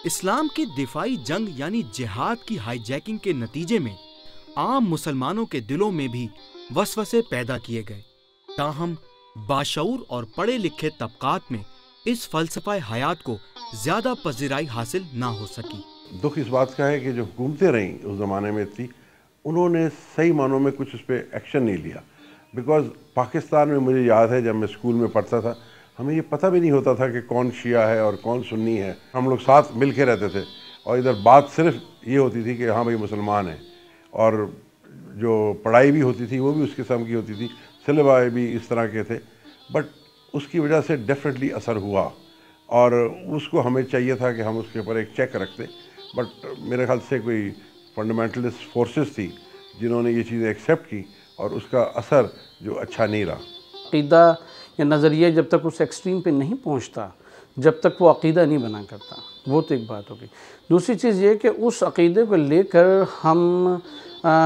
اسلام کی دفاعی جنگ یعنی جہاد کی ہائی جیکنگ کے نتیجے میں عام مسلمانوں کے دلوں میں بھی وسوسے پیدا کیے گئے، تاہم باشعور اور پڑھے لکھے طبقات میں اس فلسفہ حیات کو زیادہ پذیرائی حاصل نہ ہو سکی۔ دکھ اس بات کا ہے کہ جو حکومتیں رہیں اس زمانے میں تھی، انہوں نے صحیح معنوں میں کچھ اس پہ ایکشن نہیں لیا۔ بیکاز پاکستان میں مجھے یاد ہے جب میں اسکول میں پڑھتا تھا، ہمیں یہ پتہ بھی نہیں ہوتا تھا کہ کون شیعہ ہے اور کون سنی ہے۔ ہم لوگ ساتھ مل کے رہتے تھے اور ادھر بات صرف یہ ہوتی تھی کہ ہاں بھائی مسلمان ہیں، اور جو پڑھائی بھی ہوتی تھی وہ بھی اس قسم کی ہوتی تھی، سلیبس بھی اس طرح کے تھے۔ بٹ اس کی وجہ سے ڈیفینیٹلی اثر ہوا اور اس کو ہمیں چاہیے تھا کہ ہم اس کے اوپر ایک چیک رکھتے، بٹ میرے خیال سے کوئی فنڈامنٹلسٹ فورسز تھی جنہوں نے یہ چیزیں ایکسیپٹ کی اور اس کا اثر جو اچھا نہیں رہا۔ عقیدہ یا نظریہ جب تک اس ایکسٹریم پہ نہیں پہنچتا، جب تک وہ عقیدہ نہیں بنا کرتا، وہ تو ایک بات ہوگی۔ دوسری چیز یہ کہ اس عقیدے کو لے کر ہم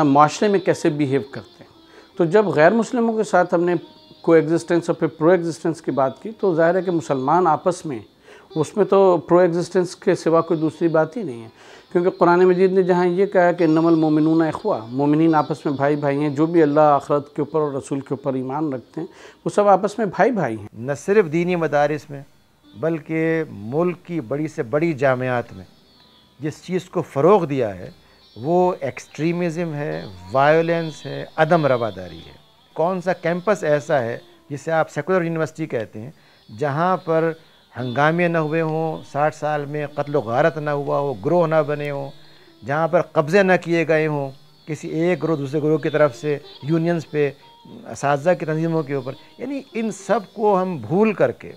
معاشرے میں کیسے بیہیو کرتے ہیں۔ تو جب غیر مسلموں کے ساتھ ہم نے کو ایگزسٹنس اور پھر پرو ایگزسٹنس کی بات کی، تو ظاہر ہے کہ مسلمان آپس میں، اس میں تو پرو ایگزسٹنس کے سوا کوئی دوسری بات ہی نہیں ہے، کیونکہ قرآن مجید نے جہاں یہ کہا کہ انما المؤمنون اخوہ، مومنین آپس میں بھائی بھائی ہیں، جو بھی اللہ آخرت کے اوپر اور رسول کے اوپر ایمان رکھتے ہیں وہ سب آپس میں بھائی بھائی ہیں۔ نہ صرف دینی مدارس میں بلکہ ملک کی بڑی سے بڑی جامعات میں جس چیز کو فروغ دیا ہے وہ ایکسٹریمزم ہے، وائلنس ہے، عدم رواداری ہے۔ کون سا کیمپس ایسا ہے جسے آپ سیکولر یونیورسٹی کہتے ہیں جہاں پر ہنگامے نہ ہوئے ہوں، 60 سال میں قتل و غارت نہ ہوا ہو، گروہ نہ بنے ہوں، جہاں پر قبضے نہ کیے گئے ہوں کسی ایک گروہ دوسرے گروہ کی طرف سے، یونینز پہ، اساتذہ کی تنظیموں کے اوپر؟ یعنی ان سب کو ہم بھول کر کے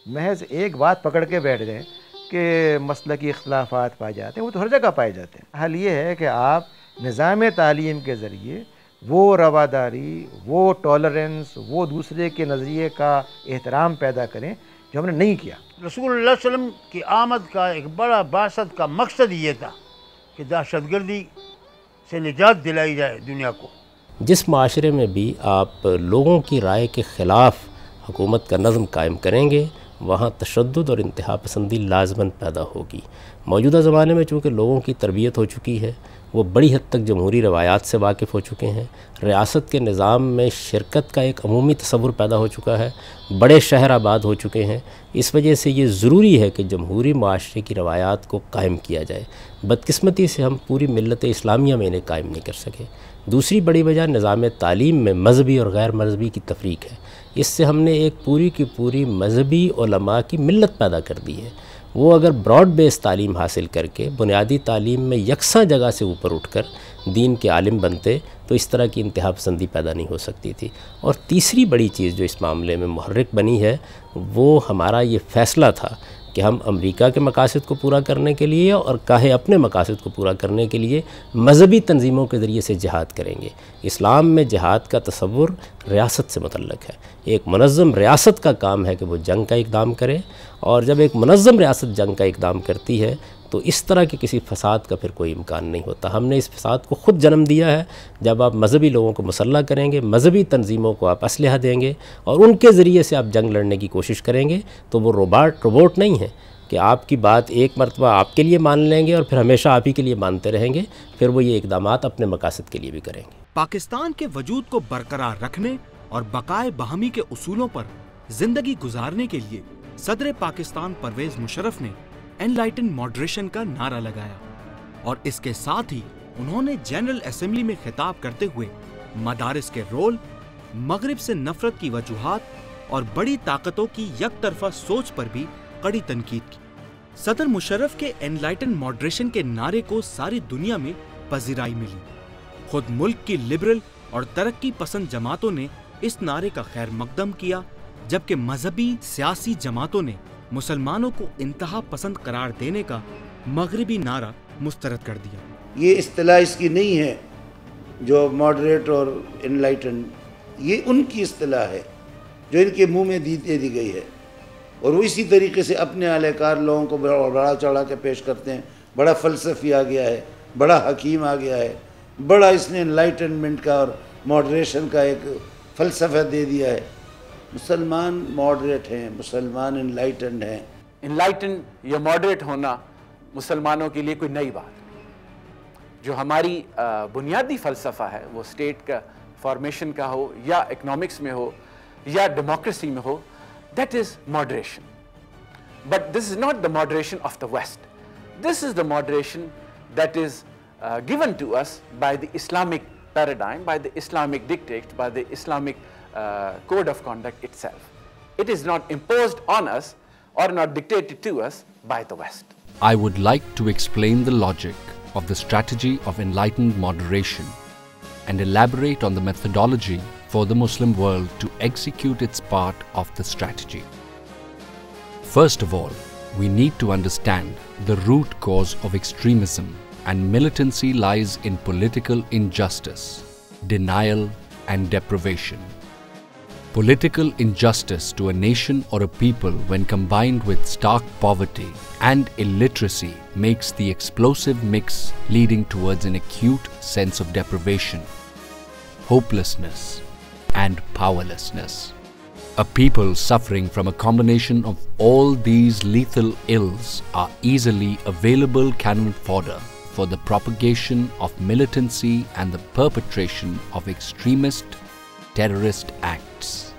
محض ایک بات پکڑ کے بیٹھ گئے کہ مسلکی اختلافات پائے جاتے ہیں، وہ تو ہر جگہ پائے جاتے ہیں۔ حل یہ ہے کہ آپ نظام تعلیم کے ذریعے وہ رواداری، وہ ٹالرنس، وہ دوسرے کے نظریے کا احترام پیدا کریں جو ہم نے نہیں کیا۔ رسول اللہ صلی اللہ علیہ وسلم کی آمد کا ایک بڑا بعثت کا مقصد یہ تھا کہ دہشت گردی سے نجات دلائی جائے دنیا کو۔ جس معاشرے میں بھی آپ لوگوں کی رائے کے خلاف حکومت کا نظم قائم کریں گے، وہاں تشدد اور انتہا پسندی لازماً پیدا ہوگی۔ موجودہ زمانے میں چونکہ لوگوں کی تربیت ہو چکی ہے، وہ بڑی حد تک جمہوری روایات سے واقف ہو چکے ہیں، ریاست کے نظام میں شرکت کا ایک عمومی تصور پیدا ہو چکا ہے، بڑے شہر آباد ہو چکے ہیں۔ اس وجہ سے یہ ضروری ہے کہ جمہوری معاشرے کی روایات کو قائم کیا جائے۔ بدقسمتی سے ہم پوری ملت اسلامیہ میں انہیں قائم نہیں کر سکے۔ دوسری بڑی وجہ نظام تعلیم میں مذہبی اور غیر مذہبی کی تفریق ہے۔ اس سے ہم نے ایک پوری کی پوری مذہبی علماء کی ملت پیدا کر دی ہے۔ وہ اگر براڈ بیس تعلیم حاصل کر کے بنیادی تعلیم میں یکساں جگہ سے اوپر اٹھ کر دین کے عالم بنتے تو اس طرح کی انتہا پسندی پیدا نہیں ہو سکتی تھی۔ اور تیسری بڑی چیز جو اس معاملے میں محرک بنی ہے وہ ہمارا یہ فیصلہ تھا کہ ہم امریکہ کے مقاصد کو پورا کرنے کے لیے اور کاہے اپنے مقاصد کو پورا کرنے کے لیے مذہبی تنظیموں کے ذریعے سے جہاد کریں گے۔ اسلام میں جہاد کا تصور ریاست سے متعلق ہے۔ ایک منظم ریاست کا کام ہے کہ وہ جنگ کا اقدام کرے، اور جب ایک منظم ریاست جنگ کا اقدام کرتی ہے تو اس طرح کے کسی فساد کا پھر کوئی امکان نہیں ہوتا۔ ہم نے اس فساد کو خود جنم دیا ہے۔ جب آپ مذہبی لوگوں کو مسلح کریں گے، مذہبی تنظیموں کو آپ اسلحہ دیں گے اور ان کے ذریعے سے آپ جنگ لڑنے کی کوشش کریں گے تو وہ روبوٹ نہیں ہے کہ آپ کی بات ایک مرتبہ آپ کے لیے مان لیں گے اور پھر ہمیشہ آپ ہی کے لیے مانتے رہیں گے، پھر وہ یہ اقدامات اپنے مقاصد کے لیے بھی کریں گے۔ پاکستان کے وجود کو برقرار رکھنے اور بقائے باہمی کے اصولوں پر زندگی گزارنے کے لیے صدر پاکستان پرویز مشرف نے انلائٹن ماڈریشن کا نعرہ لگایا، اور اس کے ساتھ ہی انہوں نے جنرل اسمبلی میں خطاب کرتے ہوئے مدارس کے رول، مغرب سے نفرت کی وجوہات اور بڑی طاقتوں کی یک طرفہ سوچ پر بھی کڑی تنقید کی۔ صدر مشرف کے انلائٹن ماڈریشن کے نعرے کو ساری دنیا میں پذیرائی ملی۔ خود ملک کی لبرل اور ترقی پسند جماعتوں نے اس نعرے کا خیر مقدم کیا، جبکہ مذہبی سیاسی جماعتوں نے مسلمانوں کو انتہا پسند قرار دینے کا مغربی نعرہ مسترد کر دیا۔ یہ اصطلاح اس کی نہیں ہے جو ماڈریٹ اور انلائٹن، یہ ان کی اصطلاح ہے جو ان کے منہ میں دے دی گئی ہے، اور وہ اسی طریقے سے اپنے اہل کار لوگوں کو بڑا چڑھا کے پیش کرتے ہیں۔ بڑا فلسفی آ گیا ہے، بڑا حکیم آ گیا ہے، بڑا اس نے انلائٹنمنٹ کا اور ماڈریشن کا ایک فلسفہ دے دیا ہے۔ مسلمان ماڈریٹ ہیں، مسلمان انلائٹنڈ ہیں۔ انلائٹن یا ماڈریٹ ہونا مسلمانوں کے لیے کوئی نئی بات. جو ہماری بنیادی فلسفہ ہے وہ اسٹیٹ کا فارمیشن کا ہو یا اکنامکس میں ہو یا ڈیموکریسی میں ہو, that is moderation. But this is not the moderation of the West. This is the moderation that is given to us by the Islamic paradigm, by the Islamic dictate, by the Islamic code of conduct itself. It is not imposed on us or not dictated to us by the West. I would like to explain the logic of the strategy of enlightened moderation and elaborate on the methodology for the Muslim world to execute its part of the strategy. First of all, we need to understand the root cause of extremism and militancy lies in political injustice, denial and deprivation. Political injustice to a nation or a people when combined with stark poverty and illiteracy makes the explosive mix leading towards an acute sense of deprivation, hopelessness and powerlessness. A people suffering from a combination of all these lethal ills are easily available cannon fodder for the propagation of militancy and the perpetration of extremist, terrorist acts.